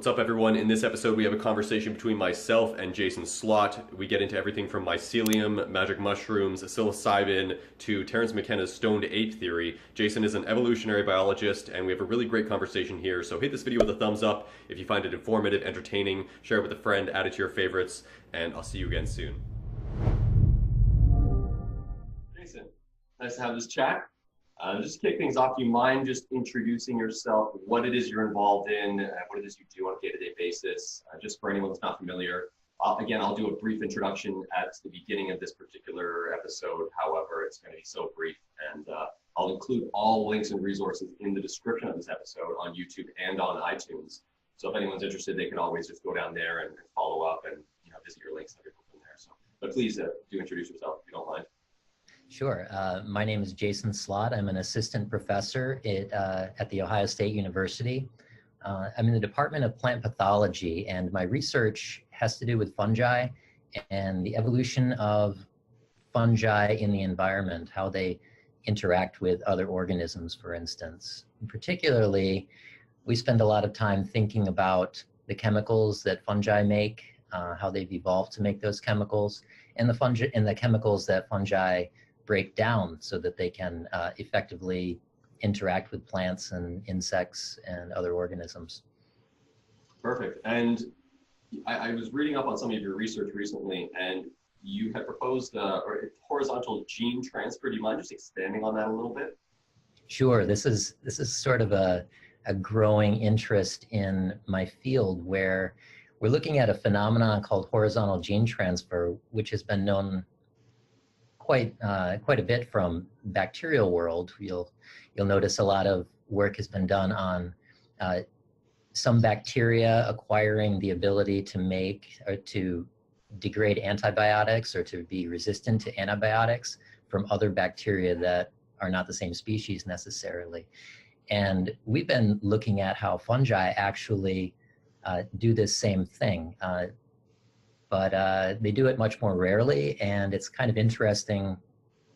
What's up, everyone? In this episode, we have a conversation between myself and Jason Slott. We get into everything from mycelium, magic mushrooms, psilocybin, to Terence Mckenna's stoned ape theory. Jason is an evolutionary biologist, and we have a really great conversation here. So hit this video with a thumbs up if you find it informative, entertaining, share it with a friend, add it to your favorites, and I'll see you again soon. Jason, nice to have this chat. Just to kick things off, do you mind just introducing yourself, what it is you're involved in, what it is you do on a day-to-day basis, just for anyone that's not familiar. Again, I'll do a brief introduction at the beginning of this particular episode. However, it's going to be so brief, and I'll include all links and resources in the description of this episode on YouTube and on iTunes. So if anyone's interested, they can always just go down there and follow up and visit your links and everything from there. So, but please do introduce yourself if you don't mind. Sure. My name is Jason Slott. I'm an assistant professor at The Ohio State University. I'm in the Department of Plant Pathology, and my research has to do with fungi and the evolution of fungi in the environment, how they interact with other organisms, for instance. And particularly, we spend a lot of time thinking about the chemicals that fungi make, how they've evolved to make those chemicals, and the chemicals that fungi break down so that they can effectively interact with plants and insects and other organisms. Perfect. And I was reading up on some of your research recently, and you had proposed horizontal gene transfer. Do you mind just expanding on that a little bit? Sure. This is sort of a growing interest in my field, where we're looking at a phenomenon called horizontal gene transfer, which has been known quite a bit from bacterial world. You'll notice a lot of work has been done on some bacteria acquiring the ability to make or to degrade antibiotics or to be resistant to antibiotics from other bacteria that are not the same species necessarily. And we've been looking at how fungi actually do this same thing. But they do it much more rarely, and it's kind of interesting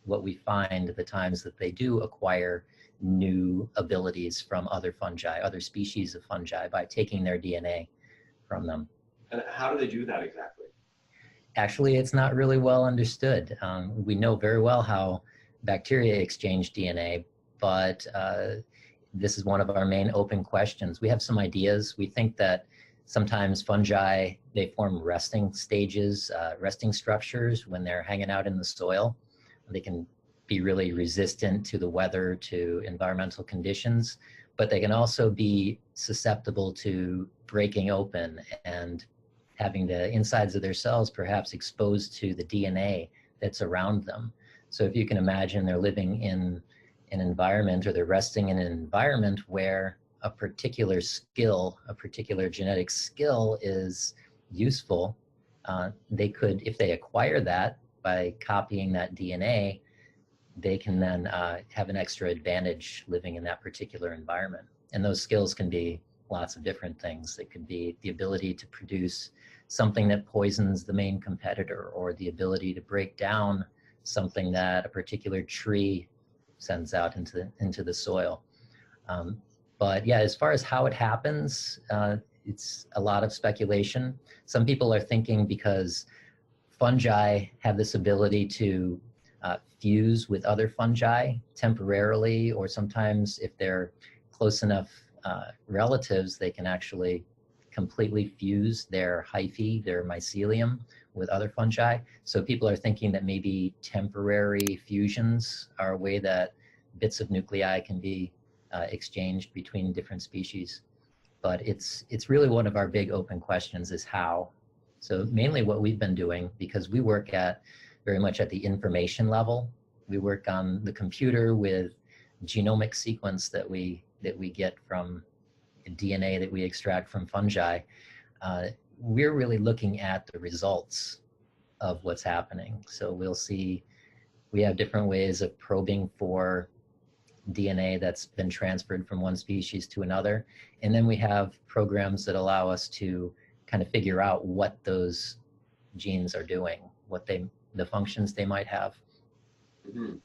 what we find the times that they do acquire new abilities from other fungi, other species of fungi, by taking their DNA from them. And how do they do that exactly? Actually, it's not really well understood. We know very well how bacteria exchange DNA, but this is one of our main open questions. We have some ideas. We think that sometimes fungi, they form resting stages, resting structures when they're hanging out in the soil. They can be really resistant to the weather, to environmental conditions, but they can also be susceptible to breaking open and having the insides of their cells perhaps exposed to the DNA that's around them. So if you can imagine, they're living in an environment, or they're resting in an environment where a particular skill, a particular genetic skill is useful, they could, if they acquire that by copying that DNA, they can then have an extra advantage living in that particular environment. And those skills can be lots of different things. They could be the ability to produce something that poisons the main competitor, or the ability to break down something that a particular tree sends out into the soil. But yeah, as far as how it happens, it's a lot of speculation. Some people are thinking because fungi have this ability to fuse with other fungi temporarily, or sometimes if they're close enough relatives, they can actually completely fuse their hyphae, their mycelium, with other fungi. So people are thinking that maybe temporary fusions are a way that bits of nuclei can be exchanged between different species. But it's really one of our big open questions, is how. So mainly what we've been doing, because we work very much at the information level, we work on the computer with genomic sequence that we get from DNA that we extract from fungi. We're really looking at the results of what's happening. So we have different ways of probing for DNA that's been transferred from one species to another. And then we have programs that allow us to kind of figure out what those genes are doing, the functions they might have. Mm-hmm.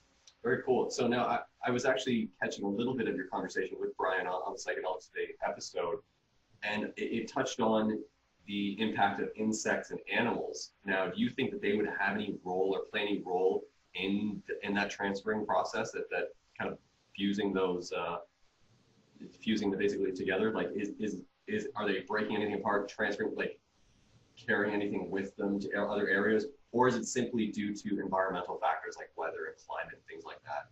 Very cool. So now I was actually catching a little bit of your conversation with Brian on the Psychedelics Today episode, and it touched on the impact of insects and animals. Now, do you think that they would have any role or play any role in that transferring process, that kind of fusing those, fusing them basically together? Like, are they breaking anything apart, transferring, like carrying anything with them to other areas, or is it simply due to environmental factors like weather and climate, things like that?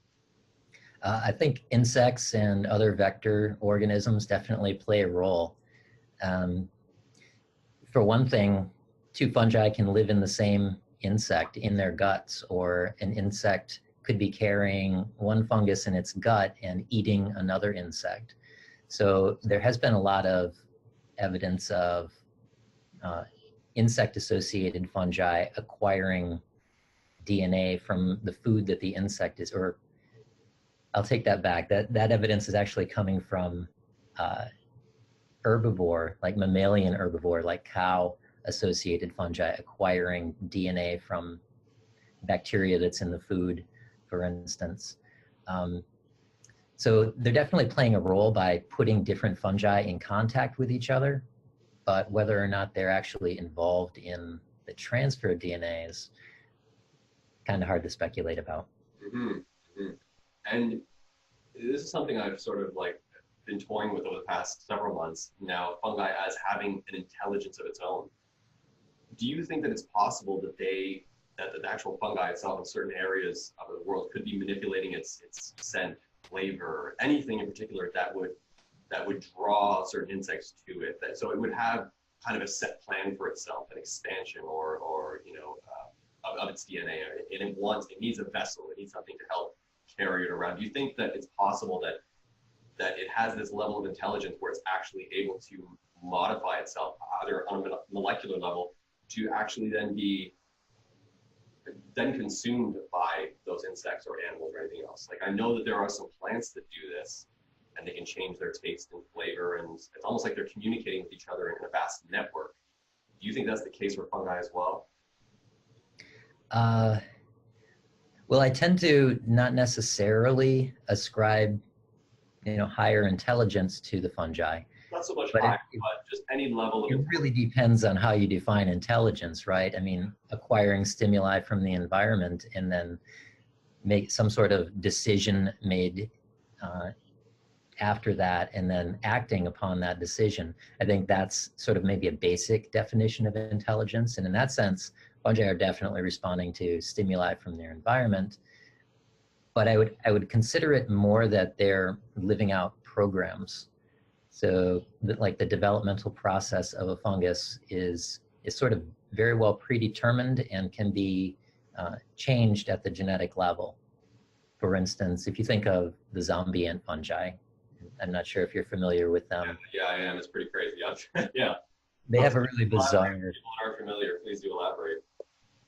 I think insects and other vector organisms definitely play a role. For one thing, two fungi can live in the same insect in their guts, or an insect could be carrying one fungus in its gut and eating another insect. So there has been a lot of evidence of insect-associated fungi acquiring DNA from the food that the insect is, or I'll take that back. That evidence is actually coming from herbivore, like mammalian herbivore, like cow-associated fungi acquiring DNA from bacteria that's in the food, for instance. So they're definitely playing a role by putting different fungi in contact with each other, but whether or not they're actually involved in the transfer of DNA is kind of hard to speculate about. Mm-hmm. Mm-hmm. And this is something I've sort of like been toying with over the past several months now, fungi as having an intelligence of its own. Do you think that it's possible that the actual fungi itself in certain areas of the world could be manipulating its scent, flavor, or anything in particular that would draw certain insects to it, so it would have kind of a set plan for itself, an expansion or of its DNA. It needs a vessel, it needs something to help carry it around. Do you think that it's possible that it has this level of intelligence where it's actually able to modify itself either on a molecular level to actually then be consumed by those insects or animals or anything else? Like, I know that there are some plants that do this, and they can change their taste and flavor, and it's almost like they're communicating with each other in a vast network. Do you think that's the case for fungi as well? Well, I tend to not necessarily ascribe, higher intelligence to the fungi. Not so much higher, but just any level of it really depends on how you define intelligence, right? I mean, acquiring stimuli from the environment and then make some sort of decision made after that, and then acting upon that decision. I think that's sort of maybe a basic definition of intelligence. And in that sense, fungi are definitely responding to stimuli from their environment. But I would consider it more that they're living out programs. So like the developmental process of a fungus is sort of very well predetermined and can be changed at the genetic level. For instance, if you think of the zombie ant fungi, I'm not sure if you're familiar with them. Yeah, I am. It's pretty crazy. Yeah. They have a really bizarre. People aren't familiar. Please do elaborate.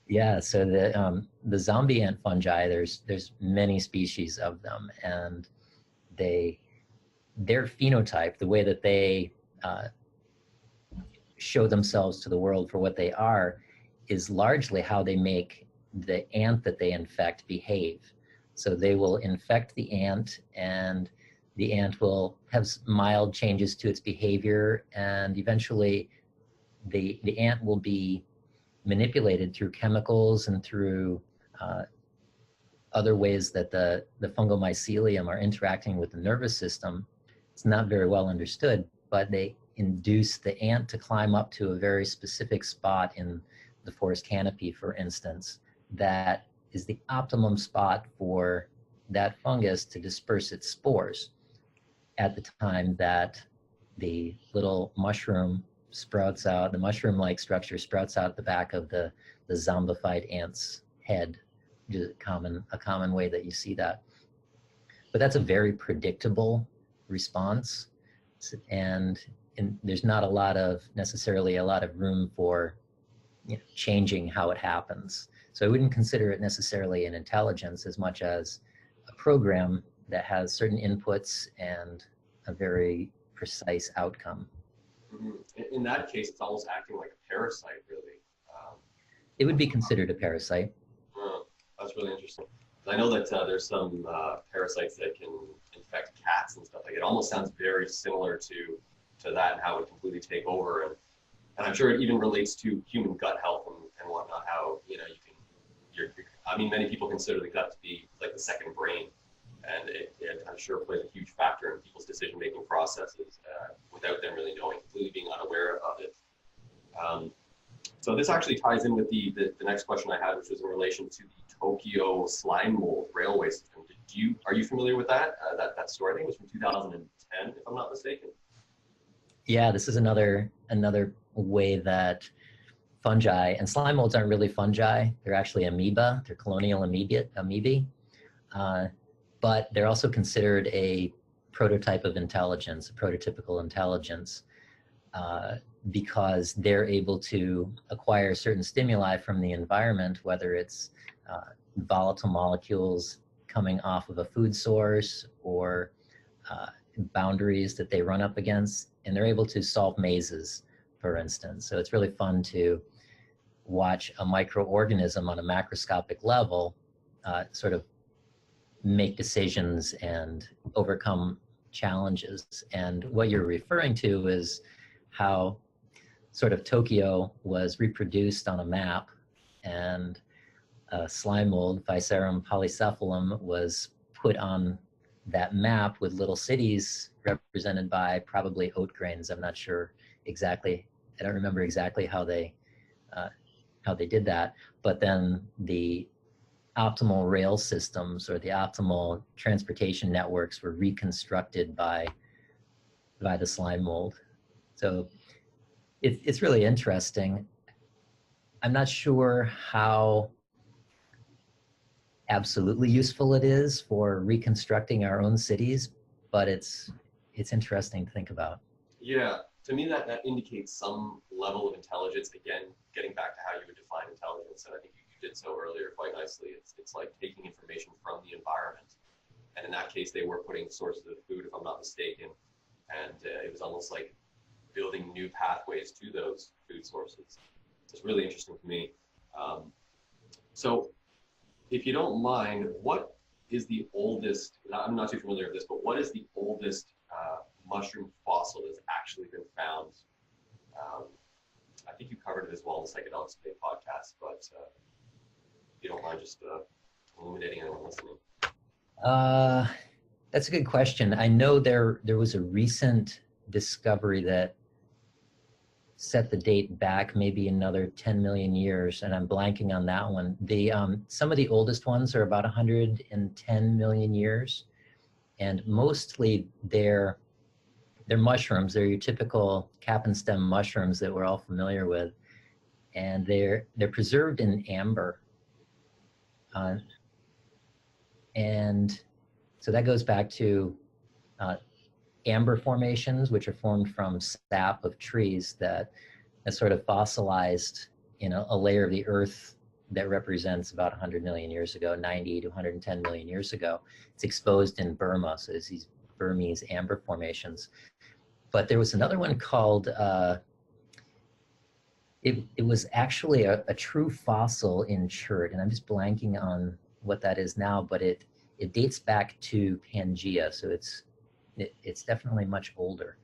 Yeah, so the zombie ant fungi, there's many species of them, and their phenotype, the way that they show themselves to the world for what they are, is largely how they make the ant that they infect behave. So they will infect the ant, and the ant will have mild changes to its behavior, and eventually the ant will be manipulated through chemicals and through other ways that the fungal mycelium are interacting with the nervous system. It's not very well understood, but they induce the ant to climb up to a very specific spot in the forest canopy, for instance, that is the optimum spot for that fungus to disperse its spores at the time that the little mushroom sprouts out, the mushroom-like structure sprouts out at the back of the zombified ant's head, which is a common way that you see that. But that's a very predictable response, and there's not necessarily a lot of room for changing how it happens. So I wouldn't consider it necessarily an intelligence as much as a program that has certain inputs and a very precise outcome. In that case, it's almost acting like a parasite, really. It would be considered a parasite. That's really interesting. I know that there's some parasites that can infect cats and stuff like that. It almost sounds very similar to to that and how it completely take over. And I'm sure it even relates to human gut health and whatnot, how, you know, I mean, many people consider the gut to be like the second brain, and it I'm sure plays a huge factor in people's decision-making processes without them really knowing, completely being unaware of it. So this actually ties in with the next question I had, which was in relation to the Tokyo slime mold railway system. Are you familiar with that? That story, I think it was from 2010, if I'm not mistaken. Yeah, this is another way that fungi, and slime molds aren't really fungi, they're actually amoeba, they're colonial amoebae, but they're also considered a prototype of intelligence, a prototypical intelligence, because they're able to acquire certain stimuli from the environment, whether it's volatile molecules coming off of a food source or boundaries that they run up against, and they're able to solve mazes, for instance. So it's really fun to watch a microorganism on a macroscopic level sort of make decisions and overcome challenges. And what you're referring to is how sort of Tokyo was reproduced on a map, and slime mold, Physarum polycephalum, was put on that map with little cities represented by probably oat grains. I'm not sure exactly, I don't remember exactly how they did that, but then the optimal rail systems or the optimal transportation networks were reconstructed by the slime mold. So it's really interesting. I'm not sure how absolutely useful it is for reconstructing our own cities, but it's interesting to think about. Yeah, to me that indicates some level of intelligence. Again, getting back to how you would define intelligence, and I think you did so earlier quite nicely. It's like taking information from the environment, and in that case, they were putting sources of food, if I'm not mistaken, and it was almost like building new pathways to those food sources. It's really interesting to me. So, if you don't mind, what is the oldest? I'm not too familiar with this, but what is the oldest mushroom fossil that's actually been found? I think you covered it as well in the Psychedelics Today podcast, but if you don't mind just illuminating anyone listening. That's a good question. I know there was a recent discovery that set the date back maybe another 10 million years, and I'm blanking on that one. Some of the oldest ones are about 110 million years, and mostly they're mushrooms. They're your typical cap and stem mushrooms that we're all familiar with, and they're preserved in amber. And so that goes back to amber formations, which are formed from sap of trees that is sort of fossilized in a layer of the earth that represents about 100 million years ago, 90 to 110 million years ago. It's exposed in Burma, so there's these Burmese amber formations. But there was another one called, it was actually a true fossil in chert, and I'm just blanking on what that is now, but it dates back to Pangea, so it's definitely much older.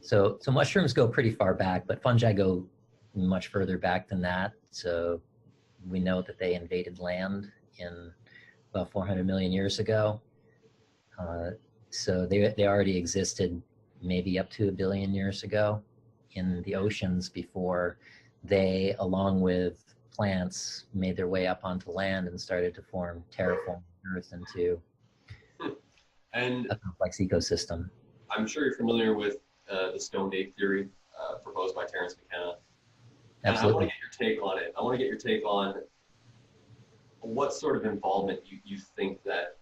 So mushrooms go pretty far back, but fungi go much further back than that. So we know that they invaded land in about 400 million years ago. So they already existed maybe up to 1 billion years ago in the oceans before they, along with plants, made their way up onto land and started to terraform Earth into a complex ecosystem. I'm sure you're familiar with the stoned ape theory proposed by Terence Mckenna. And Absolutely. I want to get your take on it. I want to get your take on what sort of involvement you think that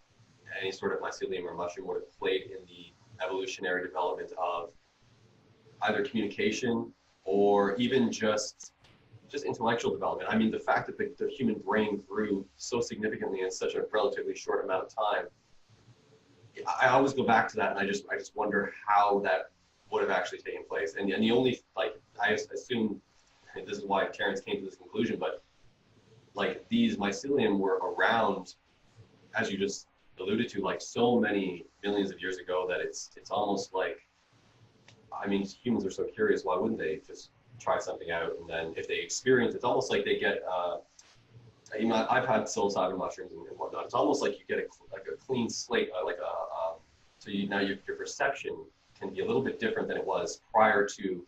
any sort of mycelium or mushroom would have played in the evolutionary development of either communication or even just intellectual development. I mean, the fact that the human brain grew so significantly in such a relatively short amount of time, I always go back to that, and I just wonder how that would have actually taken place. And the only, like, I assume this is why Terence came to this conclusion, but like these mycelium were around, as you just alluded to, like so many millions of years ago, that it's almost like, I mean, humans are so curious, why wouldn't they just try something out? And then if they experience, it's almost like they get, you know, I've had psilocybin mushrooms and whatnot. It's almost like you get a clean slate, so now your perception can be a little bit different than it was prior to,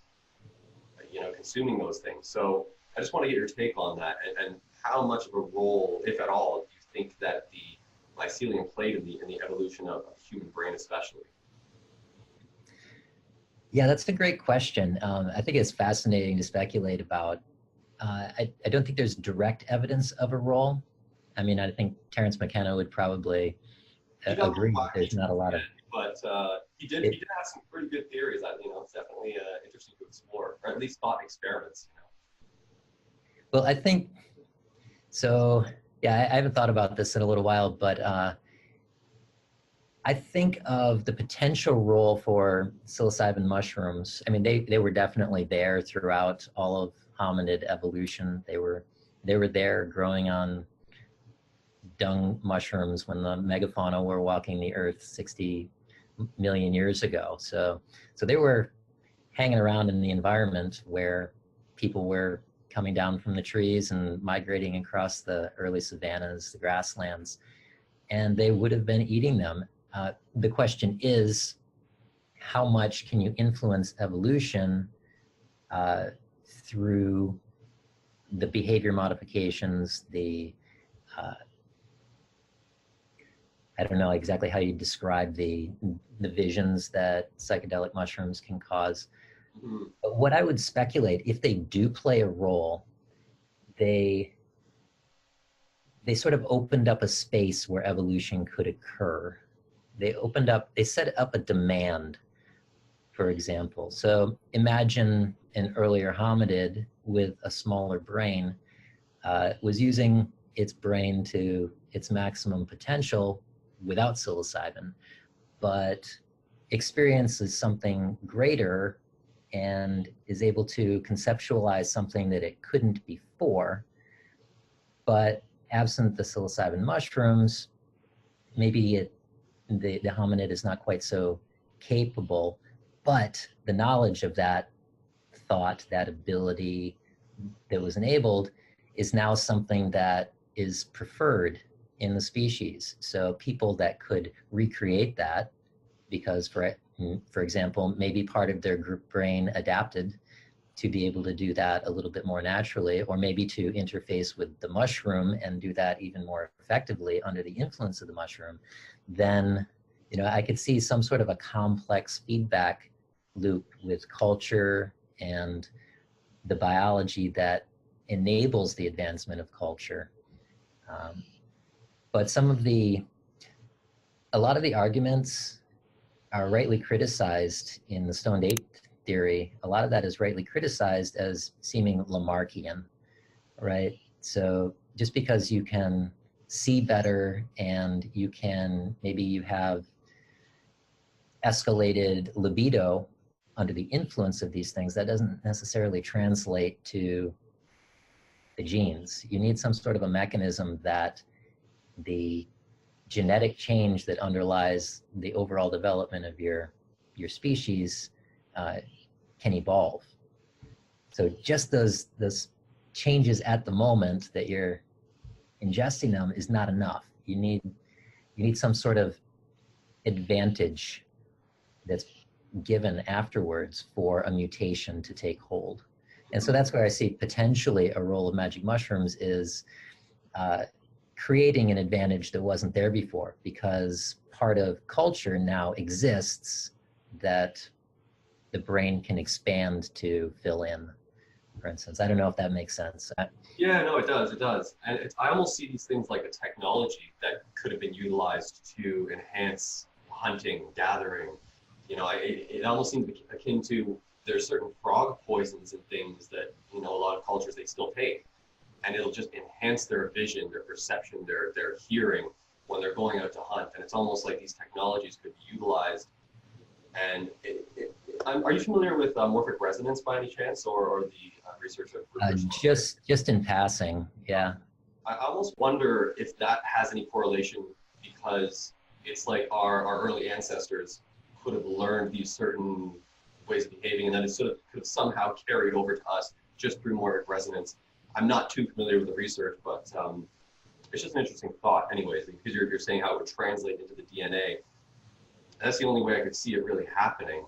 you know, consuming those things. So I just want to get your take on that, and how much of a role, if at all, do you think that the mycelium played in the evolution of the human brain, especially? Yeah, that's a great question. I think it's fascinating to speculate about. I don't think there's direct evidence of a role. I mean, I think Terence McKenna would probably agree that there's not a lot of. But he did have some pretty good theories that, you know, it's definitely interesting to explore, or at least thought experiments, you know. Well, I think so. Yeah, I haven't thought about this in a little while, but I think of the potential role for psilocybin mushrooms. I mean, they were definitely there throughout all of hominid evolution. They were there growing on dung mushrooms when the megafauna were walking the earth 60 million years ago. So they were hanging around in the environment where people were coming down from the trees and migrating across the early savannas, the grasslands, and they would have been eating them. The question is, how much can you influence evolution through the behavior modifications, I don't know exactly how you describe the visions that psychedelic mushrooms can cause. Mm-hmm. But what I would speculate, if they do play a role, they sort of opened up a space where evolution could occur. They set up a demand, for example. So imagine an earlier hominid with a smaller brain was using its brain to its maximum potential without psilocybin, but experiences something greater and is able to conceptualize something that it couldn't before. But absent the psilocybin mushrooms, maybe the hominid is not quite so capable, but the knowledge of that thought, that ability that was enabled, is now something that is preferred in the species. So people that could recreate that, because for example, maybe part of their group brain adapted to be able to do that a little bit more naturally, or maybe to interface with the mushroom and do that even more effectively under the influence of the mushroom, then, you know, I could see some sort of a complex feedback loop with culture and the biology that enables the advancement of culture. But a lot of the arguments are rightly criticized in the stoned ape theory. A lot of that is rightly criticized as seeming Lamarckian, right? So just because you can see better and maybe you have escalated libido under the influence of these things, that doesn't necessarily translate to the genes. You need some sort of a mechanism that the genetic change that underlies the overall development of your species can evolve. So just those changes at the moment that you're ingesting them is not enough. You need some sort of advantage that's given afterwards for a mutation to take hold. And so that's where I see potentially a role of magic mushrooms is creating an advantage that wasn't there before, because part of culture now exists that the brain can expand to fill in, for instance. I don't know if that makes sense. Yeah, no, it does. And I almost see these things like a technology that could have been utilized to enhance hunting, gathering. You know, it almost seems akin to, there's certain frog poisons and things that, you know, a lot of cultures, they still take. And it'll just enhance their vision, their perception, their hearing when they're going out to hunt. And it's almost like these technologies could be utilized. And are you familiar with morphic resonance by any chance, or the research of just in passing, yeah. I almost wonder if that has any correlation, because it's like our early ancestors could have learned these certain ways of behaving, and then it sort of could have somehow carried over to us just through morphic resonance. I'm not too familiar with the research, but it's just an interesting thought anyways, because you're saying how it would translate into the DNA. That's the only way I could see it really happening,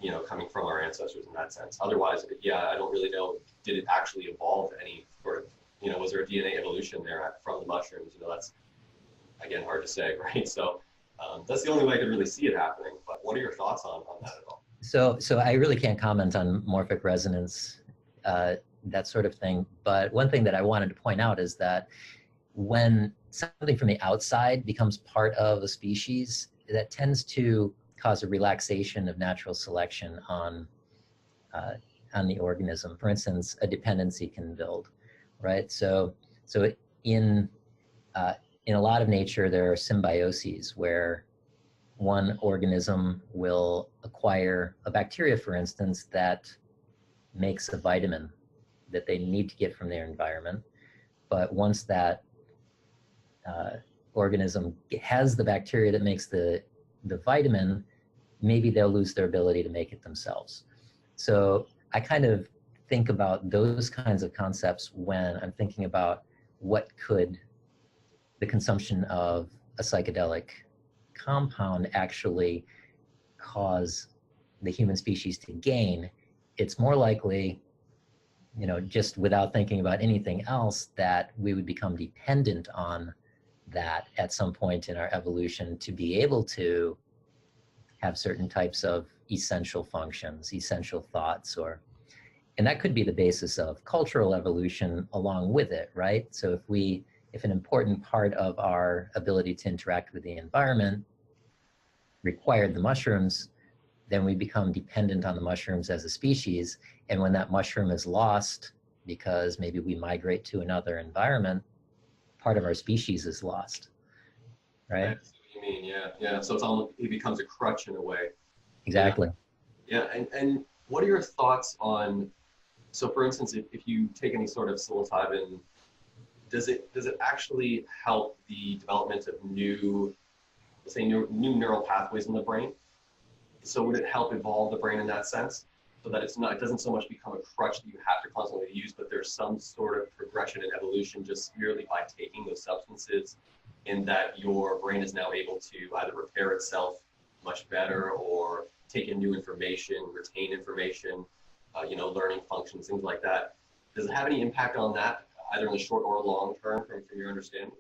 you know, coming from our ancestors in that sense. Otherwise, yeah, I don't really know, did it actually evolve any sort of, you know, was there a DNA evolution there from the mushrooms? You know, that's, again, hard to say, right? So that's the only way I could really see it happening. But what are your thoughts on that at all? So I really can't comment on morphic resonance, that sort of thing. But one thing that I wanted to point out is that when something from the outside becomes part of a species, that tends to cause a relaxation of natural selection on the organism. For instance, a dependency can build, right? So in a lot of nature, there are symbioses where one organism will acquire a bacteria, for instance, that makes a vitamin that they need to get from their environment. But once that organism has the bacteria that makes the vitamin, maybe they'll lose their ability to make it themselves. So I kind of think about those kinds of concepts when I'm thinking about what could the consumption of a psychedelic compound actually cause the human species to gain. It's more likely, you know, just without thinking about anything else, that we would become dependent on that at some point in our evolution to be able to have certain types of essential functions, essential thoughts, and that could be the basis of cultural evolution along with it, right? So if an important part of our ability to interact with the environment required the mushrooms, then we become dependent on the mushrooms as a species. And when that mushroom is lost, because maybe we migrate to another environment, part of our species is lost, right? That's what you mean, yeah. So it's almost, it becomes a crutch in a way. Exactly. Yeah, and what are your thoughts on, so for instance, if you take any sort of psilocybin, does it actually help the development of new, let's say new neural pathways in the brain? So would it help evolve the brain in that sense? So that it doesn't so much become a crutch that you have to constantly use, but there's some sort of progression in evolution just merely by taking those substances, in that your brain is now able to either repair itself much better or take in new information, retain information, you know, learning functions, things like that. Does it have any impact on that, either in the short or long term from your understanding?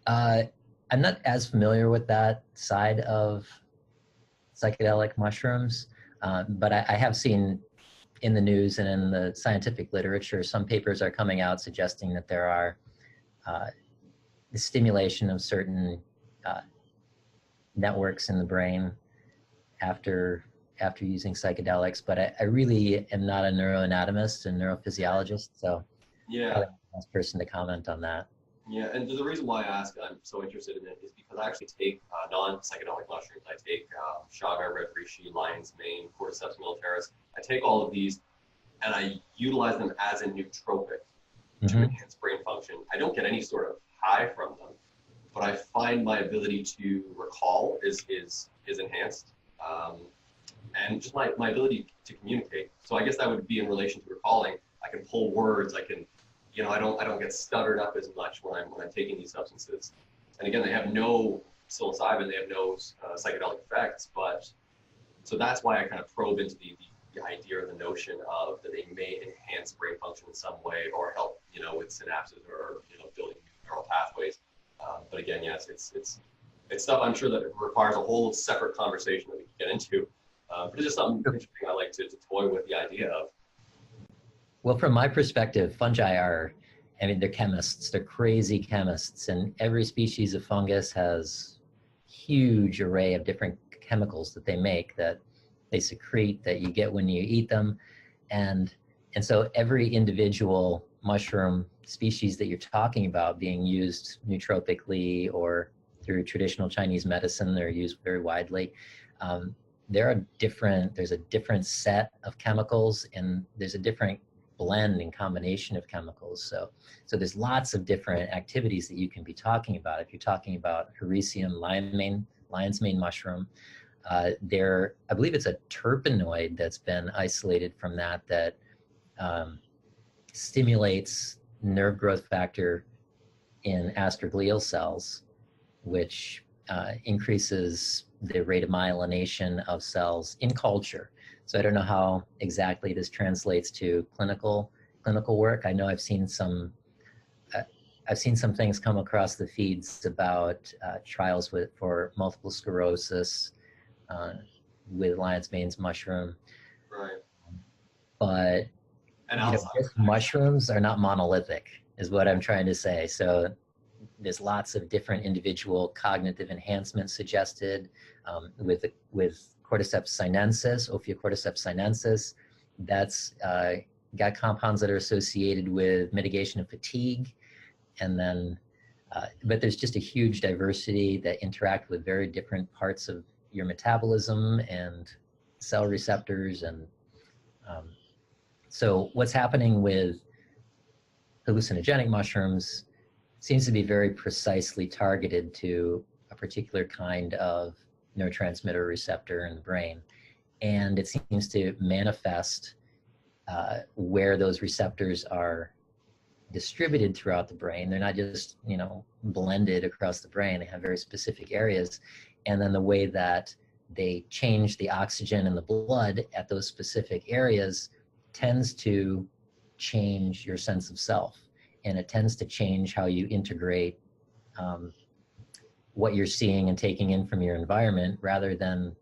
I'm not as familiar with that side of psychedelic mushrooms, but I have seen in the news and in the scientific literature, some papers are coming out suggesting that there are the stimulation of certain networks in the brain after using psychedelics, but I really am not a neuroanatomist and neurophysiologist, so Yeah. I'm the best person to comment on that. Yeah, and the reason why I ask, I'm so interested in it, is because I actually take non-psychedelic mushrooms. I take chaga, red reishi, lion's mane, cordyceps militaris. I take all of these, and I utilize them as a nootropic to enhance brain function. I don't get any sort of high from them, but I find my ability to recall is enhanced, and just my ability to communicate. So I guess that would be in relation to recalling. I can pull words. I can, you know, I don't get stuttered up as much when I'm taking these substances. And again, they have no psilocybin, they have no psychedelic effects, but so that's why I kind of probe into the idea or the notion of that they may enhance brain function in some way or help, you know, with synapses or, you know, building new neural pathways. But again, yes, it's stuff I'm sure that it requires a whole separate conversation that we can get into. But it's just something interesting I like to toy with the idea of. Well, from my perspective, fungi are, I mean, they're chemists, they're crazy chemists, and every species of fungus has huge array of different chemicals that they make, that they secrete, that you get when you eat them. And so every individual mushroom species that you're talking about being used nootropically or through traditional Chinese medicine, they're used very widely. There's a different set of chemicals, and there's a different blend and combination of chemicals. So there's lots of different activities that you can be talking about. If you're talking about Hericium lion's mane mushroom, I believe it's a terpenoid that's been isolated from that stimulates nerve growth factor in astroglial cells, which increases the rate of myelination of cells in culture. So I don't know how exactly this translates to clinical work. I know I've seen some things come across the feeds about trials for multiple sclerosis with lion's mane mushroom. Right. But mushrooms are not monolithic, is what I'm trying to say. So there's lots of different individual cognitive enhancements suggested with Cordyceps sinensis, Ophiocordyceps sinensis. That's got compounds that are associated with mitigation of fatigue. And then, but there's just a huge diversity that interact with very different parts of your metabolism and cell receptors. And so what's happening with hallucinogenic mushrooms seems to be very precisely targeted to a particular kind of neurotransmitter receptor in the brain. And it seems to manifest where those receptors are distributed throughout the brain. They're not just, blended across the brain. They have very specific areas. And then the way that they change the oxygen in the blood at those specific areas tends to change your sense of self. And it tends to change how you integrate what you're seeing and taking in from your environment, rather than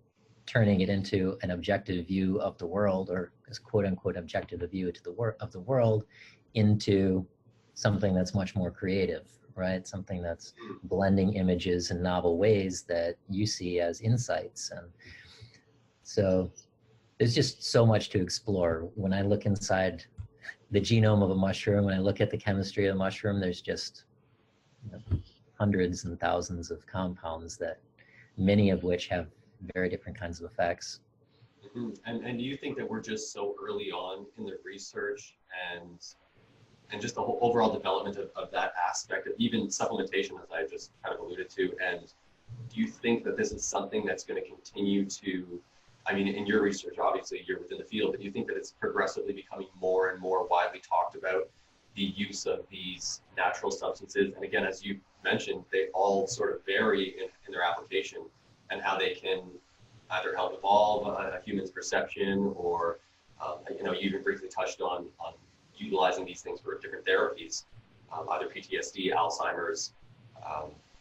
turning it into an objective view of the world, or as quote unquote objective view of the world, into something that's much more creative, right? Something that's blending images in novel ways that you see as insights. And so there's just so much to explore. When I look inside the genome of a mushroom, when I look at the chemistry of a mushroom, there's just hundreds and thousands of compounds, that many of which have very different kinds of effects. Mm-hmm. And do you think that we're just so early on in the research and just the whole overall development of that aspect of even supplementation, as I just kind of alluded to? And do you think that this is something that's going to continue to, in your research, obviously you're within the field, but do you think that it's progressively becoming more and more widely talked about, the use of these natural substances? And again, as you mentioned, they all sort of vary in their application and how they can either help evolve a human's perception, or you even briefly touched on utilizing these things for different therapies, either PTSD, Alzheimer's.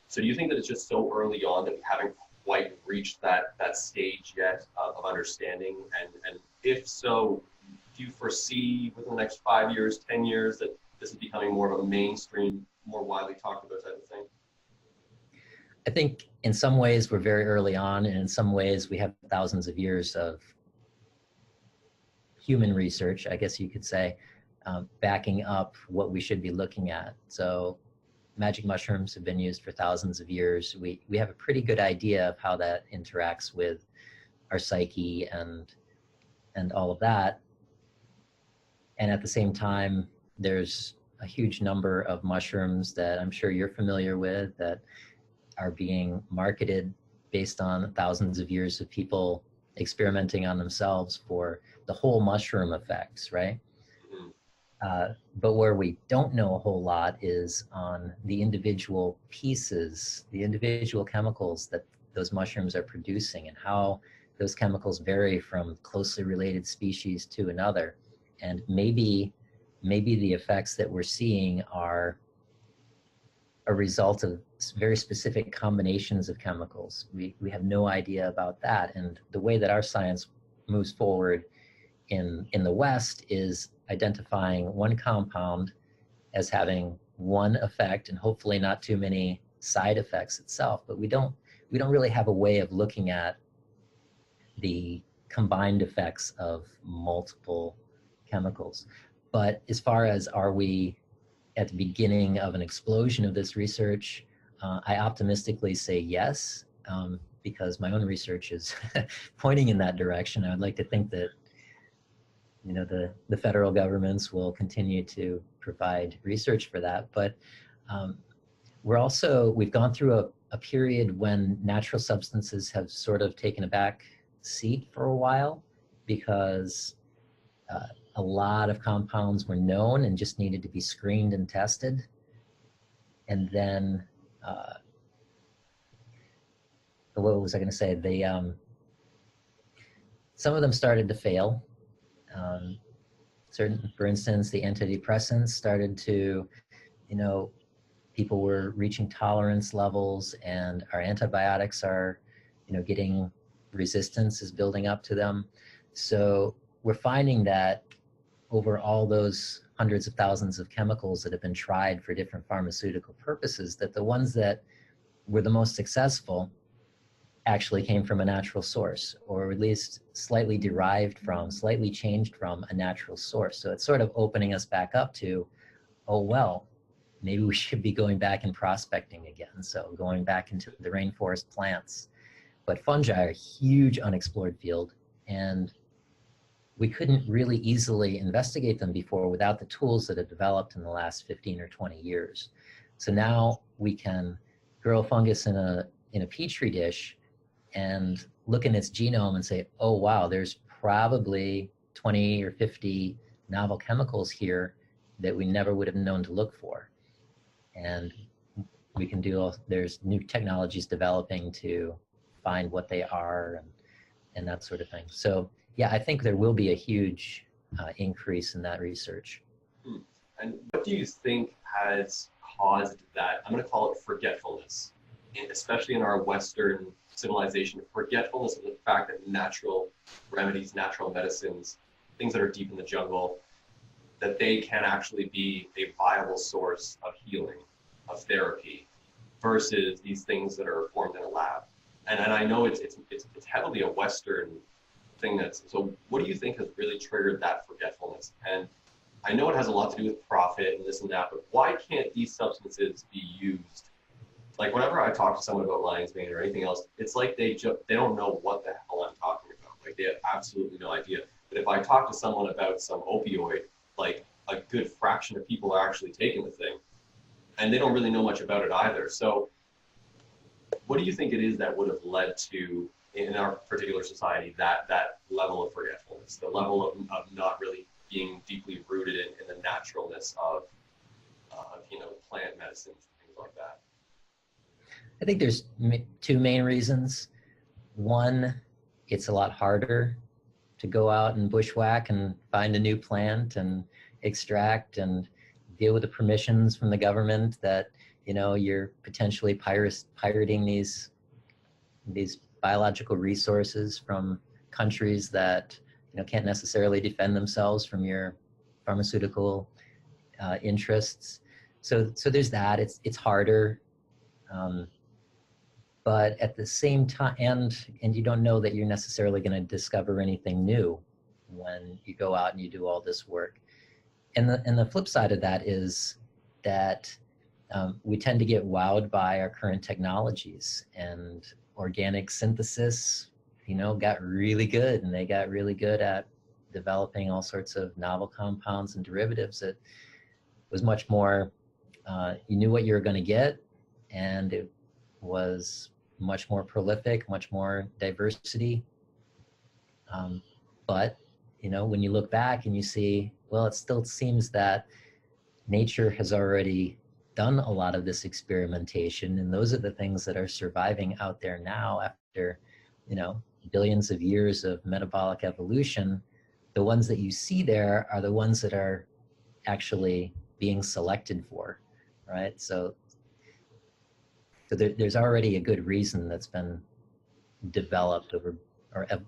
So do you think that it's just so early on that we haven't quite reached that stage yet of understanding? And if so, do you foresee within the next 5 years, 10 years, that this is becoming more of a mainstream, more widely talked about type of thing? I think in some ways we're very early on, and in some ways we have thousands of years of human research, I guess you could say, backing up what we should be looking at. So magic mushrooms have been used for thousands of years. We have a pretty good idea of how that interacts with our psyche and all of that. And at the same time, there's a huge number of mushrooms that I'm sure you're familiar with that are being marketed based on thousands of years of people experimenting on themselves for the whole mushroom effects, right? But where we don't know a whole lot is on the individual pieces, the individual chemicals that those mushrooms are producing, and how those chemicals vary from closely related species to another. And maybe the effects that we're seeing are a result of very specific combinations of chemicals. We have no idea about that. And the way that our science moves forward in the West is identifying one compound as having one effect, and hopefully not too many side effects itself. But we don't really have a way of looking at the combined effects of multiple chemicals. But as far as, are we at the beginning of an explosion of this research, I optimistically say yes, because my own research is pointing in that direction. I would like to think that the federal governments will continue to provide research for that. But we've gone through a period when natural substances have sort of taken a back seat for a while, because a lot of compounds were known and just needed to be screened and tested. And then, what was I going to say? Some of them started to fail. For instance, the antidepressants started to, people were reaching tolerance levels, and our antibiotics are, getting resistance is building up to them. So we're finding that over all those hundreds of thousands of chemicals that have been tried for different pharmaceutical purposes, that the ones that were the most successful actually came from a natural source, or at least slightly derived from, slightly changed from a natural source. So it's sort of opening us back up to, oh, well, maybe we should be going back and prospecting again. So going back into the rainforest plants. But fungi are a huge unexplored field, and we couldn't really easily investigate them before without the tools that have developed in the last 15 or 20 years. So now we can grow a fungus in a petri dish and look in its genome and say, oh, wow, there's probably 20 or 50 novel chemicals here that we never would have known to look for. And we can there's new technologies developing to find what they are and that sort of thing. So yeah, I think there will be a huge increase in that research. And what do you think has caused that, I'm going to call it forgetfulness, especially in our Western civilization, forgetfulness of the fact that natural remedies, natural medicines, things that are deep in the jungle, that they can actually be a viable source of healing, of therapy, versus these things that are formed in a lab. And I know it's heavily a Western thing. So what do you think has really triggered that forgetfulness? And I know it has a lot to do with profit and this and that, but why can't these substances be used? Like whenever I talk to someone about lion's mane or anything else, it's like they don't know what the hell I'm talking about. Like they have absolutely no idea. But if I talk to someone about some opioid, like a good fraction of people are actually taking the thing, and they don't really know much about it either. So what do you think it is that would have led to, in our particular society, that level of forgetfulness, the level of not really being deeply rooted in the naturalness of plant medicines and things like that? I think there's two main reasons. One, it's a lot harder to go out and bushwhack and find a new plant and extract and deal with the permissions from the government that, you're potentially pirating these biological resources from countries that, can't necessarily defend themselves from your pharmaceutical interests. So there's that. It's harder. But at the same time, and you don't know that you're necessarily going to discover anything new when you go out and you do all this work. And the flip side of that is that we tend to get wowed by our current technologies, and organic synthesis, got really good, and they got really good at developing all sorts of novel compounds and derivatives that was much more, you knew what you were going to get, and it was much more prolific, much more diversity. But, when you look back and you see, well, it still seems that nature has already done a lot of this experimentation, and those are the things that are surviving out there now after, billions of years of metabolic evolution. The ones that you see there are the ones that are actually being selected for, right? So there's already a good reason that's been developed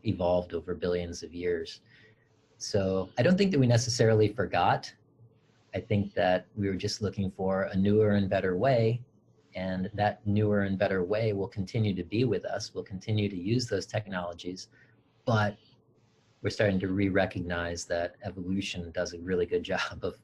evolved over billions of years. So I don't think that we necessarily forgot. I think that we were just looking for a newer and better way, and that newer and better way will continue to be with us. We'll continue to use those technologies, but we're starting to re-recognize that evolution does a really good job of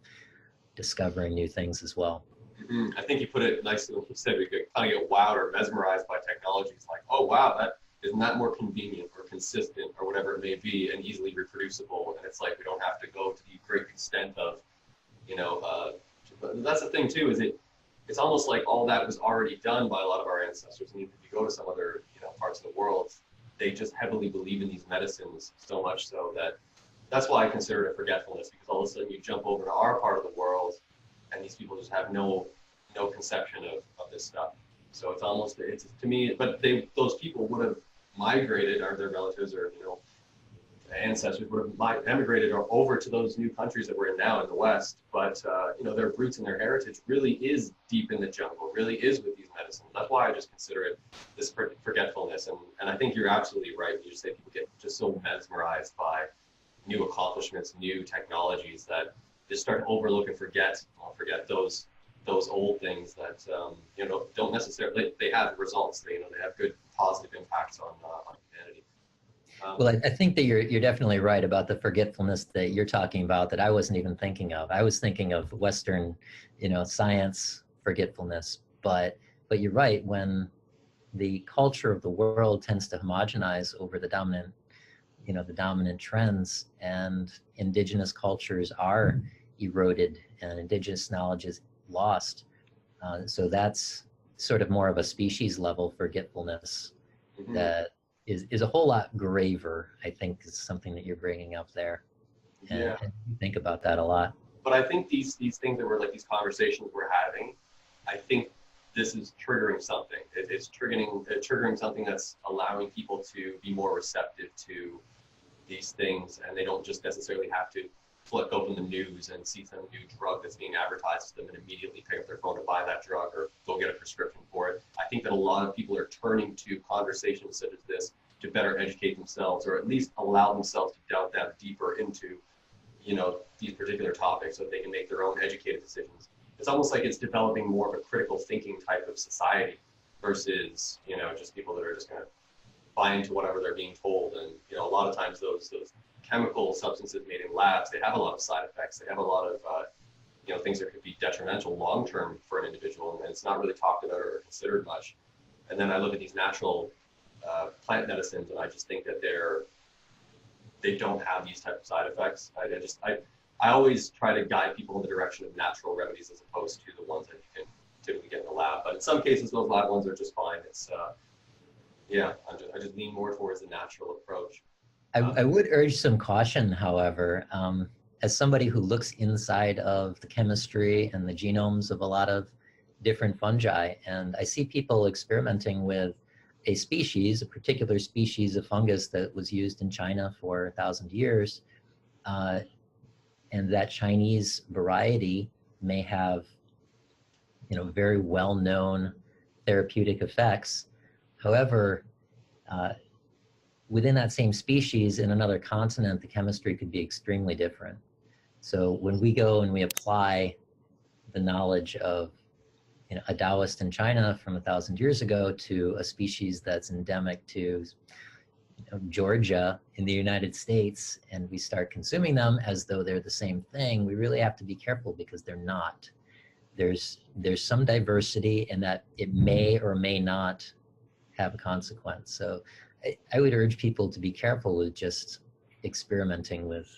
discovering new things as well. Mm-hmm. I think you put it nicely when you said we could kind of get wowed or mesmerized by technologies like, oh wow, isn't that more convenient or consistent or whatever it may be, and easily reproducible and It's like we don't have to go to the great extent of, but that's the thing too, is it's almost like all that was already done by a lot of our ancestors. And if you go to some other, parts of the world, they just heavily believe in these medicines so much so that's why I consider it forgetfulness, because all of a sudden you jump over to our part of the world and these people just have no conception of this stuff. So it's almost, it's to me, but those people would have migrated, or their relatives or, ancestors would have emigrated or over to those new countries that we're in now in the West. But, their roots and their heritage really is deep in the jungle, really is with these medicines. That's why I just consider it this forgetfulness. And I think you're absolutely right. You just say people get just so mesmerized by new accomplishments, new technologies, that just start to overlook and forget those old things that, don't necessarily, they have results. They have good positive impacts on humanity. Well, I think that you're definitely right about the forgetfulness that you're talking about that I wasn't even thinking of. I was thinking of Western, science forgetfulness, but you're right. When the culture of the world tends to homogenize over the dominant trends, and indigenous cultures are eroded and indigenous knowledge is lost. So that's sort of more of a species level forgetfulness that is a whole lot graver, I think, is something that you're bringing up there. And you think about that a lot. But I think these things that we're like, these conversations we're having, I think this is triggering something. It's triggering something that's allowing people to be more receptive to these things, and they don't just necessarily have to flick open the news and see some new drug that's being advertised to them and immediately pick up their phone to buy that drug or go get a prescription for it. I think that a lot of people are turning to conversations such as this to better educate themselves, or at least allow themselves to delve down deeper into, these particular topics so that they can make their own educated decisions. It's almost like it's developing more of a critical thinking type of society versus, just people that are just going to buy into whatever they're being told. And, a lot of times those chemical substances made in labs, they have a lot of side effects. They have a lot of, things that could be detrimental long-term for an individual, and it's not really talked about or considered much. And then I look at these natural plant medicines, and I just think that they don't have these type of side effects. I always try to guide people in the direction of natural remedies as opposed to the ones that you can typically get in the lab. But in some cases, those lab ones are just fine. It's, I just lean more towards the natural approach. I would urge some caution, however, as somebody who looks inside of the chemistry and the genomes of a lot of different fungi, and I see people experimenting with a particular species of fungus that was used in China for 1,000 years, and that Chinese variety may have, very well-known therapeutic effects. However, within that same species in another continent, the chemistry could be extremely different. So when we go and we apply the knowledge of a Taoist in China from 1,000 years ago to a species that's endemic to Georgia in the United States, and we start consuming them as though they're the same thing, we really have to be careful, because they're not. There's some diversity in that it may or may not have a consequence. So I would urge people to be careful with just experimenting with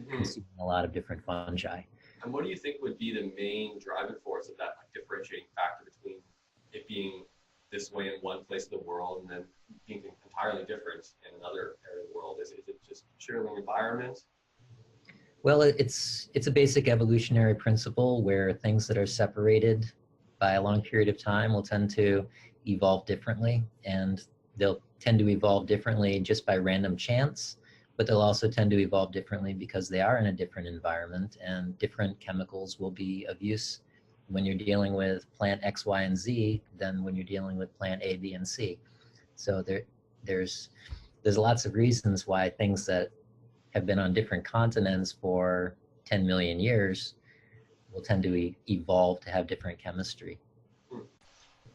consuming a lot of different fungi. And what do you think would be the main driving force of that differentiating factor between it being this way in one place of the world and then being entirely different in another area of the world? Is it just purely environment? Well, it's a basic evolutionary principle where things that are separated by a long period of time will tend to evolve differently, and they'll tend to evolve differently just by random chance, but they'll also tend to evolve differently because they are in a different environment, and different chemicals will be of use when you're dealing with plant X, Y, and Z than when you're dealing with plant A, B, and C. So there's lots of reasons why things that have been on different continents for 10 million years will tend to evolve to have different chemistry.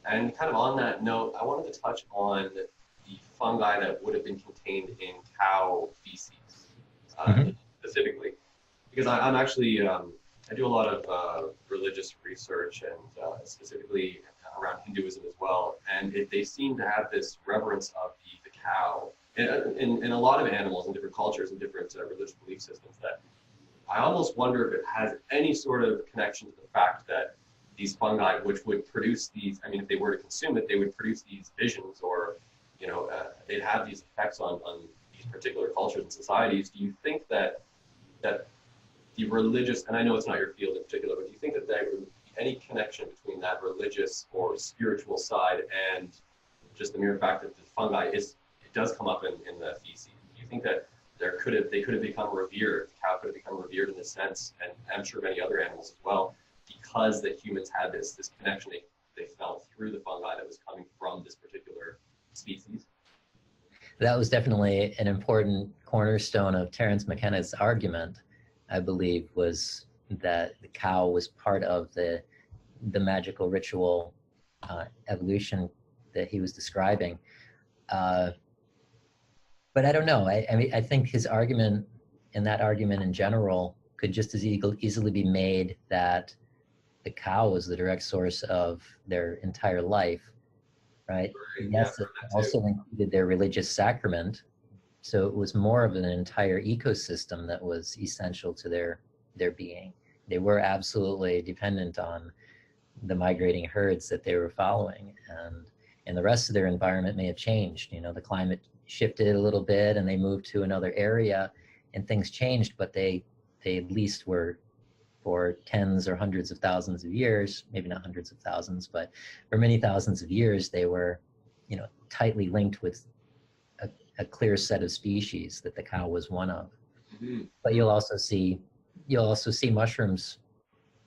And kind of on that note, I wanted to touch on the fungi that would have been contained in cow feces, specifically, because I'm actually, I do a lot of religious research, and specifically around Hinduism as well, and they seem to have this reverence of the cow in a lot of animals and different cultures and different religious belief systems, that I almost wonder if it has any sort of connection to the fact that these fungi, which would produce these, I mean, if they were to consume it, they would produce these visions, or, you know, they'd have these effects on these particular cultures and societies. Do you think that the religious, and I know it's not your field in particular, but do you think that there would be any connection between that religious or spiritual side and just the mere fact that the fungi does come up in the feces? Do you think that they could have become revered, the cow could have become revered in this sense, and I'm sure many other animals as well, because the humans had this connection they felt through the fungi that was coming from this particular species? That was definitely an important cornerstone of Terence Mckenna's argument, I believe, was that the cow was part of the magical ritual evolution that he was describing. But I don't know. I mean, I think his argument, and that argument in general, could just as easily be made that the cow was the direct source of their entire life, right? Right. Yes, Yeah, it also included their religious sacrament. So it was more of an entire ecosystem that was essential to their being. They were absolutely dependent on the migrating herds that they were following, and the rest of their environment may have changed. You know, the climate shifted a little bit and they moved to another area and things changed, but they at least were, for tens or hundreds of thousands of years, maybe not hundreds of thousands, but for many thousands of years, they were, you know, tightly linked with a clear set of species that the cow was one of. Mm-hmm. But you'll also see mushrooms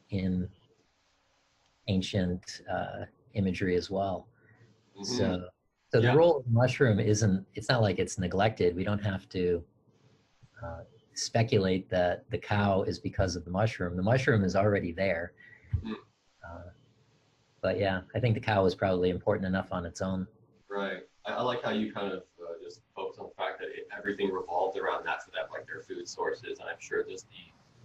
in ancient imagery as well. Mm-hmm. So the role of the mushroom it's not like it's neglected. We don't have to speculate that the cow is because of the mushroom. The mushroom is already there. Mm-hmm. But yeah, I think the cow is probably important enough on its own. Right. I like how you kind of just focus on the fact that everything revolved around that, so that like their food sources, and I'm sure just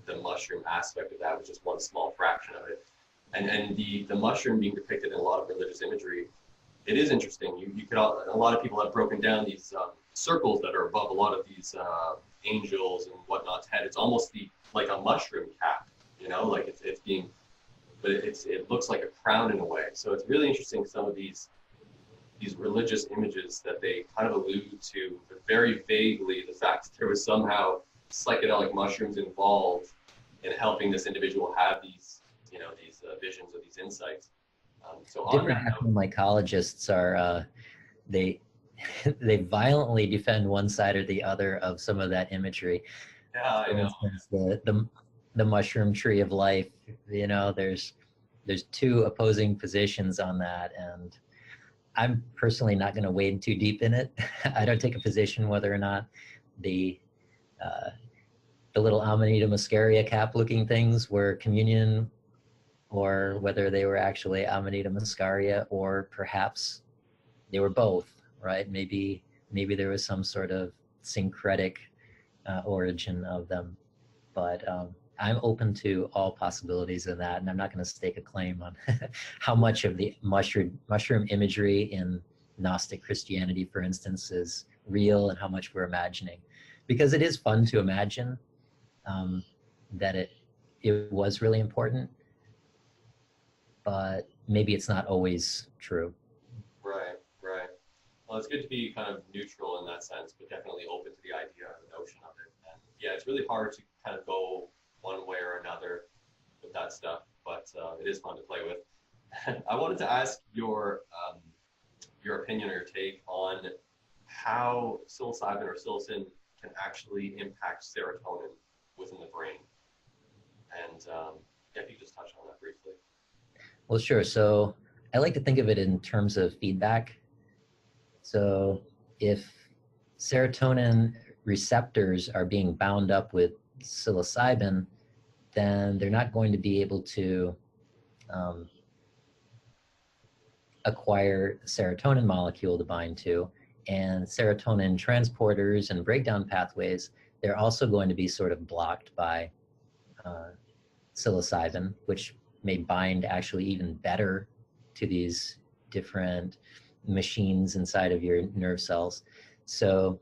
the mushroom aspect of that was just one small fraction of it. And the mushroom being depicted in a lot of religious imagery, it is interesting. You could, a lot of people have broken down these circles that are above a lot of these angels and whatnot's head. It's almost like a mushroom cap, you know, like it's being, but it looks like a crown in a way. So it's really interesting, some of these religious images that they kind of allude to, but very vaguely, the fact that there was somehow psychedelic mushrooms involved in helping this individual have these, you know, these visions or these insights. So different mycologists are they violently defend one side or the other of some of that imagery. Yeah, I know. For instance, the mushroom tree of life, you know, there's two opposing positions on that, and I'm personally not going to wade too deep in it. I don't take a position whether or not the little Amanita muscaria cap looking things were communion, or whether they were actually Amanita muscaria, or perhaps they were both, right? Maybe there was some sort of syncretic origin of them, but I'm open to all possibilities of that, and I'm not going to stake a claim on how much of the mushroom imagery in Gnostic Christianity, for instance, is real and how much we're imagining, because it is fun to imagine that it was really important, but maybe it's not always true. Right. Well, it's good to be kind of neutral in that sense, but definitely open to the idea or the notion of it. And yeah, it's really hard to kind of go one way or another with that stuff, but it is fun to play with. I wanted to ask your opinion or your take on how psilocybin or psilocin can actually impact serotonin within the brain. And if you just touch on that briefly. Well, sure. So I like to think of it in terms of feedback. So if serotonin receptors are being bound up with psilocybin, then they're not going to be able to acquire the serotonin molecule to bind to. And serotonin transporters and breakdown pathways, they're also going to be sort of blocked by psilocybin, which may bind actually even better to these different machines inside of your nerve cells. So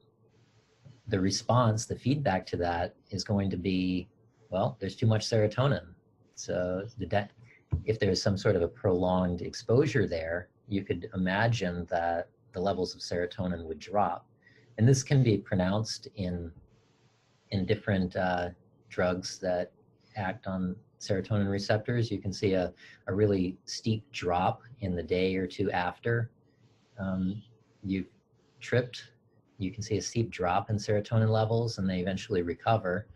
the response, the feedback to that is going to be, well, there's too much serotonin. So if there's some sort of a prolonged exposure there, you could imagine that the levels of serotonin would drop. And this can be pronounced in different drugs that act on serotonin receptors. You can see a really steep drop in the day or two after you've tripped. You can see a steep drop in serotonin levels, and they eventually recover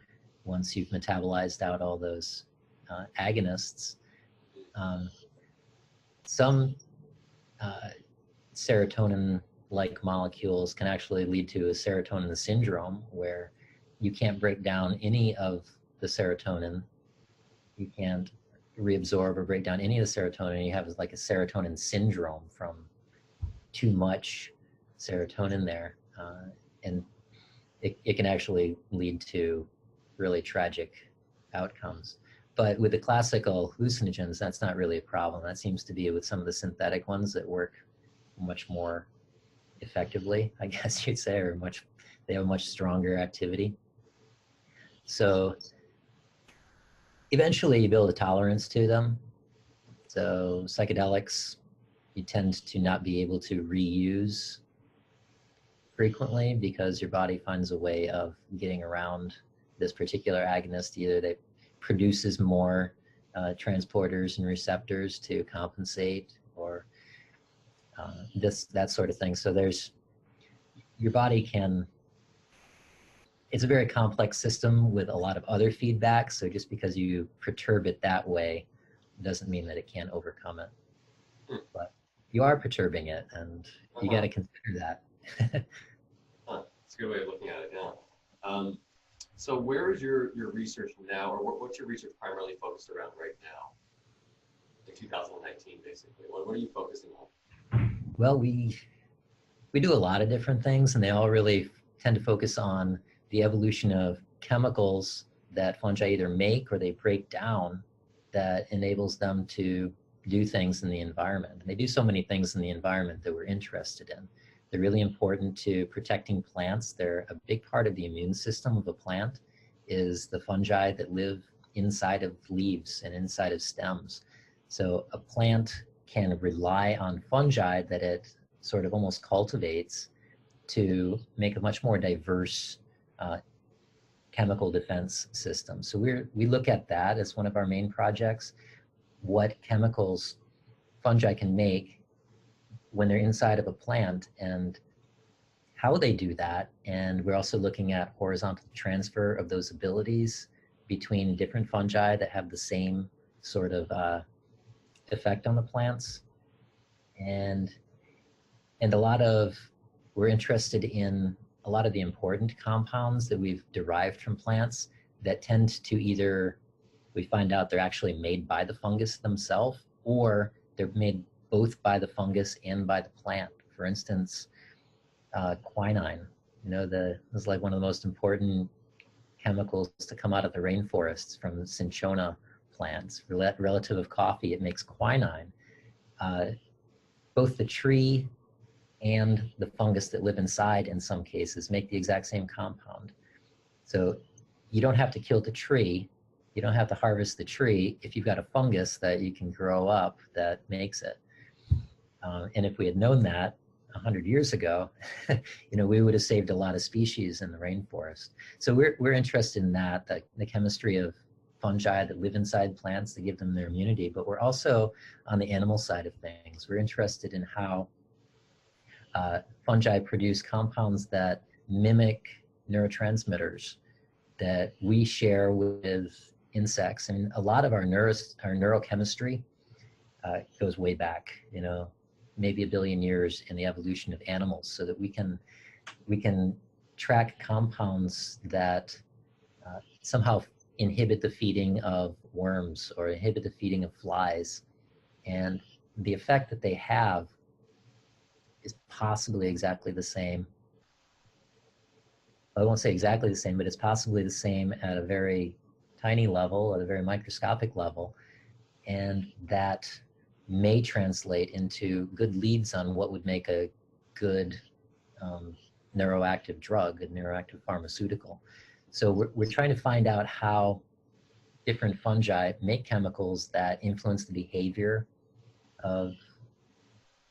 once you've metabolized out all those agonists. Some serotonin-like molecules can actually lead to a serotonin syndrome, where you can't break down any of the serotonin. You can't reabsorb or break down any of the serotonin. You have like a serotonin syndrome from too much serotonin there. And it can actually lead to really tragic outcomes. But with the classical hallucinogens, that's not really a problem. That seems to be with some of the synthetic ones that work much more effectively, I guess you'd say, or they have a much stronger activity. So eventually you build a tolerance to them. So psychedelics, you tend to not be able to reuse frequently because your body finds a way of getting around this particular agonist. Either they produces more transporters and receptors to compensate, or that sort of thing. So your body can, it's a very complex system with a lot of other feedback. So just because you perturb it that way doesn't mean that it can't overcome it. But you are perturbing it, and you got to consider that. That's a good way of looking at it, yeah. So where is your research now, or what's your research primarily focused around right now? In 2019, basically. What are you focusing on? Well, we do a lot of different things, and they all really tend to focus on the evolution of chemicals that fungi either make or they break down that enables them to do things in the environment. And they do so many things in the environment that we're interested in. They're really important to protecting plants. They're a big part of the immune system of a plant is the fungi that live inside of leaves and inside of stems. So a plant can rely on fungi that it sort of almost cultivates to make a much more diverse chemical defense system. So we look at that as one of our main projects, what chemicals fungi can make when they're inside of a plant and how they do that. And we're also looking at horizontal transfer of those abilities between different fungi that have the same sort of effect on the plants. And we're interested in a lot of the important compounds that we've derived from plants that tend to either, we find out they're actually made by the fungus themselves, or they're made both by the fungus and by the plant. For instance, quinine, is like one of the most important chemicals to come out of the rainforests from cinchona plants. Relative of coffee, it makes quinine. Both the tree and the fungus that live inside, in some cases, make the exact same compound. So you don't have to kill the tree, you don't have to harvest the tree if you've got a fungus that you can grow up that makes it. And if we had known that 100 years ago, we would have saved a lot of species in the rainforest. So we're interested in that, the chemistry of fungi that live inside plants that give them their immunity, but we're also on the animal side of things. We're interested in how fungi produce compounds that mimic neurotransmitters that we share with insects. And a lot of our neurochemistry goes way back, maybe 1 billion years in the evolution of animals, so that we can track compounds that somehow inhibit the feeding of worms or inhibit the feeding of flies. And the effect that they have is possibly exactly the same. I won't say exactly the same, but it's possibly the same at a very tiny level, at a very microscopic level. And that may translate into good leads on what would make a good neuroactive drug, a neuroactive pharmaceutical. So we're trying to find out how different fungi make chemicals that influence the behavior of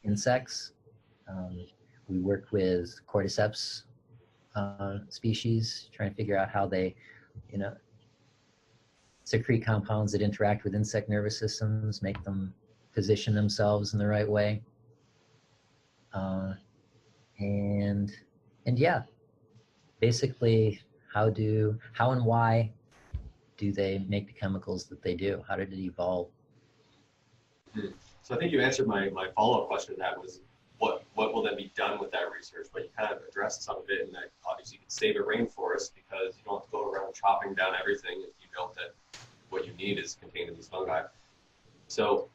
insects. We work with cordyceps species, trying to figure out how they, secrete compounds that interact with insect nervous systems, make them position themselves in the right way. And yeah, basically how and why do they make the chemicals that they do? How did it evolve? So I think you answered my follow-up question. That was what will then be done with that research? But you kind of addressed some of it, and that obviously you can save a rainforest because you don't have to go around chopping down everything if you know that what you need is contained in these fungi. So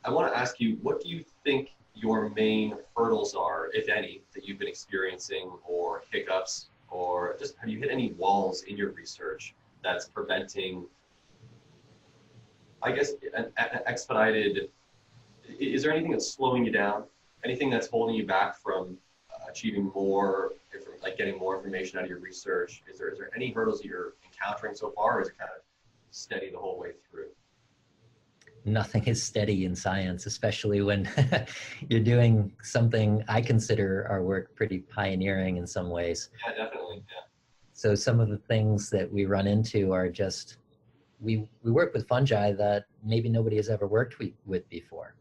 I want to ask you, what do you think your main hurdles are, if any, that you've been experiencing, or hiccups, or just have you hit any walls in your research that's preventing, I guess, an expedited, is there anything that's slowing you down? Anything that's holding you back from achieving more, like getting more information out of your research? Is there any hurdles that you're encountering so far, or is it kind of steady the whole way through? Nothing is steady in science, especially when you're doing something I consider our work pretty pioneering in some ways. Yeah, definitely, yeah. So some of the things that we run into are just, we work with fungi that maybe nobody has ever worked with before.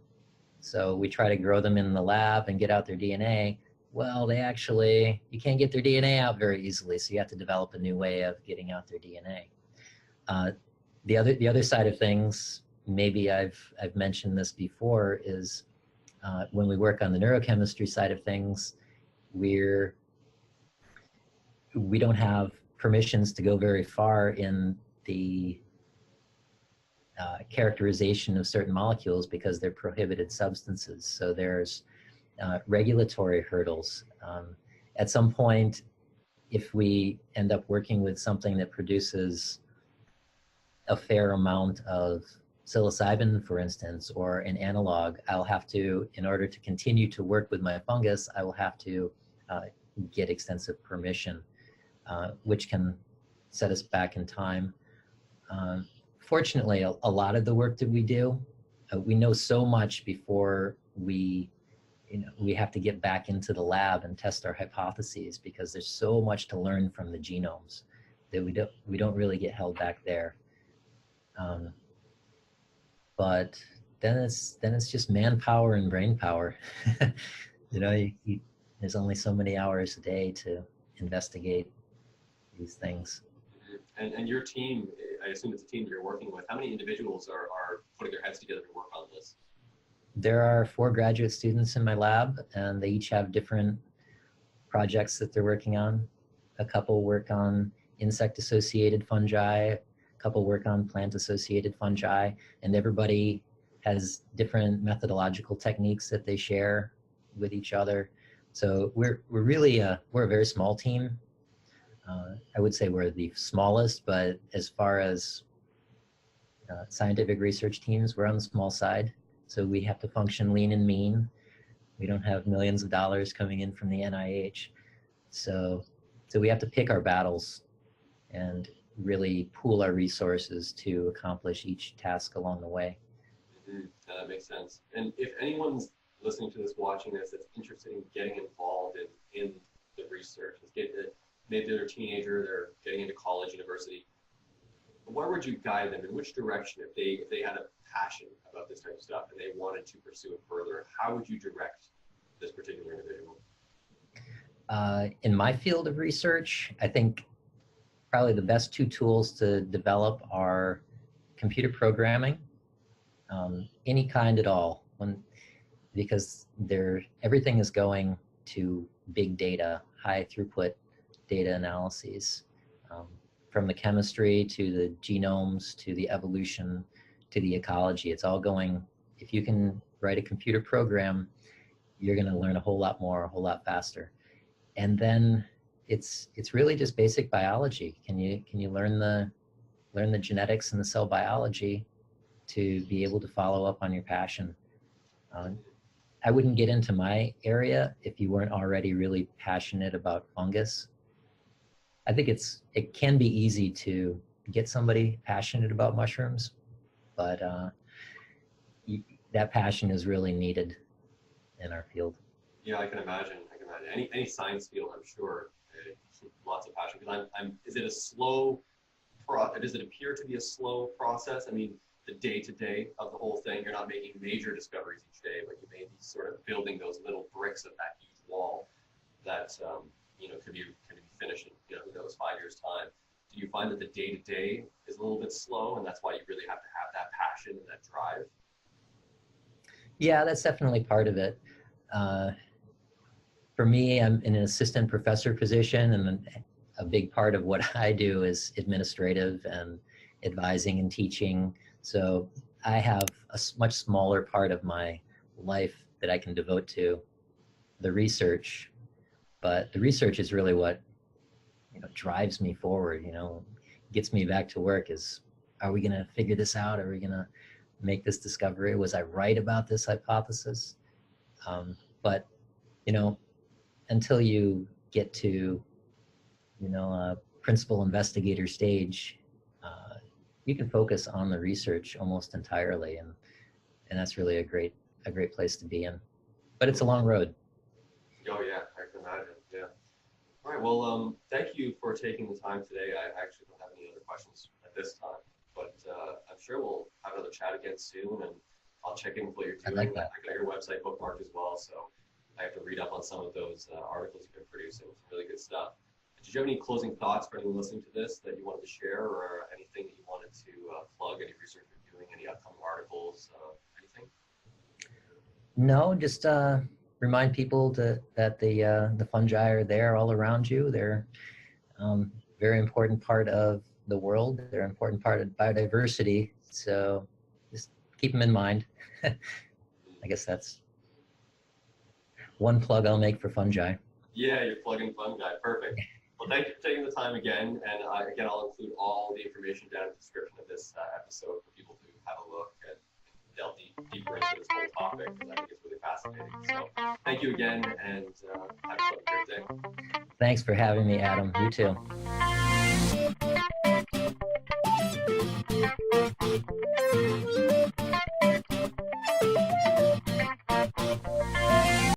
So we try to grow them in the lab and get out their DNA. Well, you can't get their DNA out very easily, so you have to develop a new way of getting out their DNA. The other side of things, maybe I've mentioned this before, is when we work on the neurochemistry side of things, we don't have permissions to go very far in the characterization of certain molecules because they're prohibited substances. So there's regulatory hurdles. At some point, if we end up working with something that produces a fair amount of psilocybin, for instance, or an analog, I'll have to, in order to continue to work with my fungus, I will have to get extensive permission, which can set us back in time. Fortunately, a lot of the work that we do, we know so much before we have to get back into the lab and test our hypotheses, because there's so much to learn from the genomes that we don't really get held back there. But then it's just manpower and brain power. There's only so many hours a day to investigate these things. And your team, I assume it's a team you're working with. How many individuals are putting their heads together to work on this? There are 4 graduate students in my lab, and they each have different projects that they're working on. A couple work on insect-associated fungi, a couple work on plant-associated fungi, and everybody has different methodological techniques that they share with each other. So we're really we're a very small team. I would say we're the smallest, but as far as scientific research teams, we're on the small side. So we have to function lean and mean. We don't have millions of dollars coming in from the NIH. So we have to pick our battles and really pool our resources to accomplish each task along the way. Mm-hmm. That makes sense. And if anyone's listening to this, watching this, that's interested in getting involved in the research, maybe they're a teenager, they're getting into college, university, where would you guide them? In which direction, if they had a passion about this type of stuff and they wanted to pursue it further, how would you direct this particular individual? In my field of research, I think probably the best 2 tools to develop are computer programming, any kind at all, because everything is going to big data, high throughput data analyses, from the chemistry to the genomes to the evolution to the ecology. It's all going, if you can write a computer program, you're going to learn a whole lot more, a whole lot faster. And then it's really just basic biology. Can you learn the genetics and the cell biology to be able to follow up on your passion? I wouldn't get into my area if you weren't already really passionate about fungus. I think it can be easy to get somebody passionate about mushrooms, but that passion is really needed in our field. Yeah, I can imagine. I can imagine. Any science field, I'm sure, lots of passion. Because is it a slow does it appear to be a slow process? I mean, the day-to-day of the whole thing, you're not making major discoveries each day, but you may be sort of building those little bricks of that huge wall that could be finished in, who knows, 5 years time. Do you find that the day-to-day is a little bit slow, and that's why you really have to have that passion and that drive? Yeah, that's definitely part of it. For me, I'm in an assistant professor position, and a big part of what I do is administrative and advising and teaching. So I have a much smaller part of my life that I can devote to the research. But the research is really what drives me forward, gets me back to work. Is, are we going to figure this out? Are we going to make this discovery? Was I right about this hypothesis? But until you get to a principal investigator stage, you can focus on the research almost entirely, and that's really a great place to be in. But it's a long road. Oh yeah, I can imagine. Yeah. All right. Well, thank you for taking the time today. I actually don't have any other questions at this time, but I'm sure we'll have another chat again soon, and I'll check in with what you're doing. I like that. I got your website bookmarked as well, so I have to read up on some of those articles you've been producing. Some really good stuff. Did you have any closing thoughts for anyone listening to this that you wanted to share, or anything that you wanted to plug, any research you're doing, any upcoming articles, anything? No, just remind people that the fungi are there all around you. They're very important part of the world. They're an important part of biodiversity. So just keep them in mind. I guess that's one plug I'll make for fungi. Yeah, you're plugging fungi. Perfect. Well, thank you for taking the time again. And again, I'll include all the information down in the description of this episode for people to have a look and delve deeper into this whole topic, because I think it's really fascinating. So thank you again, and have a great day. Thanks for having me, Adam. You too.